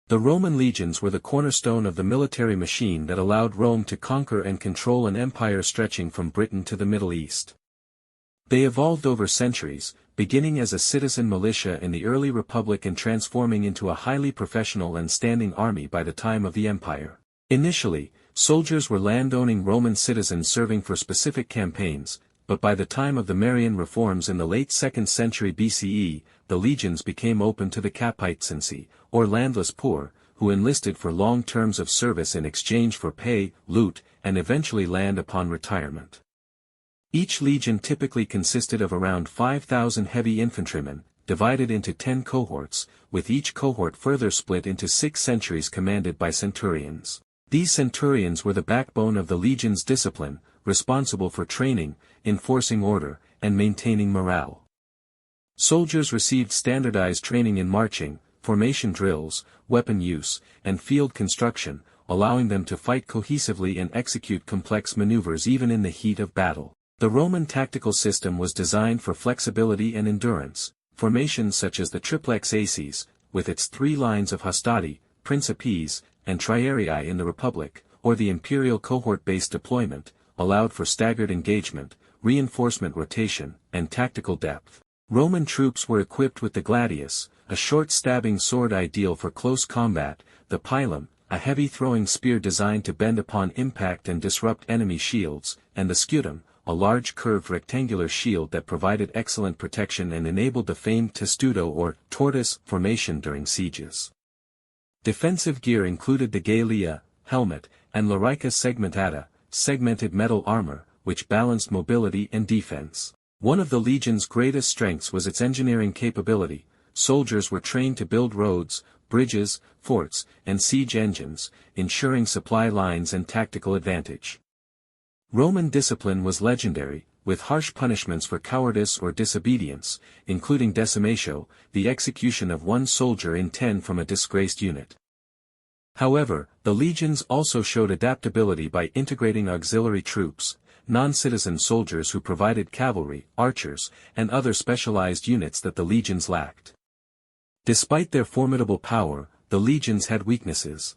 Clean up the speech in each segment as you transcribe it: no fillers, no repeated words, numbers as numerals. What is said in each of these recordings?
The Roman legions were the cornerstone of the military machine that allowed Rome to conquer and control an empire stretching from Britain to the Middle East. They evolved over centuries, beginning as a citizen militia in the early Republic and transforming into a highly professional and standing army by the time of the Empire. Initially, soldiers were land-owning Roman citizens serving for specific campaigns, but by the time of the Marian reforms in the late 2nd century BCE, the legions became open to the capitancy, or landless poor, who enlisted for long terms of service in exchange for pay, loot, and eventually land upon retirement. Each legion typically consisted of around 5,000 heavy infantrymen, divided into 10 cohorts, with each cohort further split into 6 centuries commanded by centurions. These centurions were the backbone of the legion's discipline, responsible for training, enforcing order, and maintaining morale. Soldiers received standardized training in marching, formation drills, weapon use, and field construction, allowing them to fight cohesively and execute complex maneuvers even in the heat of battle. The Roman tactical system was designed for flexibility and endurance. Formations such as the triplex acies, with its 3 lines of hastati, principes, and triarii in the Republic, or the imperial cohort-based deployment, allowed for staggered engagement, reinforcement rotation, and tactical depth. Roman troops were equipped with the gladius, a short stabbing sword ideal for close combat, the pilum, a heavy throwing spear designed to bend upon impact and disrupt enemy shields, and the scutum, a large curved rectangular shield that provided excellent protection and enabled the famed testudo or tortoise formation during sieges. Defensive gear included the galea, helmet, and larica segmentata, segmented metal armor, which balanced mobility and defense. One of the legion's greatest strengths was its engineering capability. Soldiers were trained to build roads, bridges, forts, and siege engines, ensuring supply lines and tactical advantage. Roman discipline was legendary, with harsh punishments for cowardice or disobedience, including decimatio, the execution of 1 soldier in 10 from a disgraced unit. However, the legions also showed adaptability by integrating auxiliary troops, non-citizen soldiers who provided cavalry, archers, and other specialized units that the legions lacked. Despite their formidable power, the legions had weaknesses.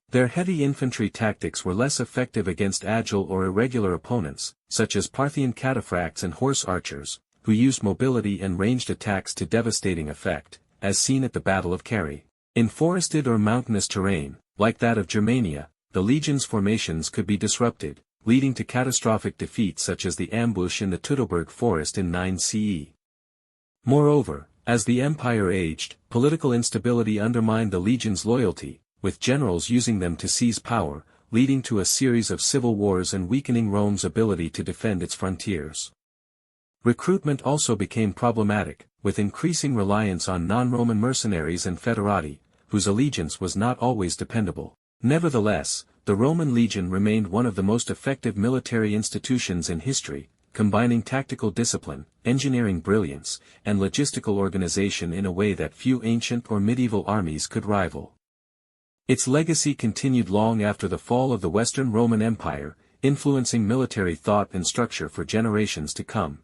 Their heavy infantry tactics were less effective against agile or irregular opponents, such as Parthian cataphracts and horse archers, who used mobility and ranged attacks to devastating effect, as seen at the Battle of Carrhae. In forested or mountainous terrain, like that of Germania, the legion's formations could be disrupted, leading to catastrophic defeats such as the ambush in the Teutoburg forest in 9 CE. Moreover, as the empire aged, political instability undermined the legion's loyalty, with generals using them to seize power, leading to a series of civil wars and weakening Rome's ability to defend its frontiers. Recruitment also became problematic, with increasing reliance on non-Roman mercenaries and foederati, whose allegiance was not always dependable. Nevertheless, the Roman legion remained one of the most effective military institutions in history, combining tactical discipline, engineering brilliance, and logistical organization in a way that few ancient or medieval armies could rival. Its legacy continued long after the fall of the Western Roman Empire, influencing military thought and structure for generations to come.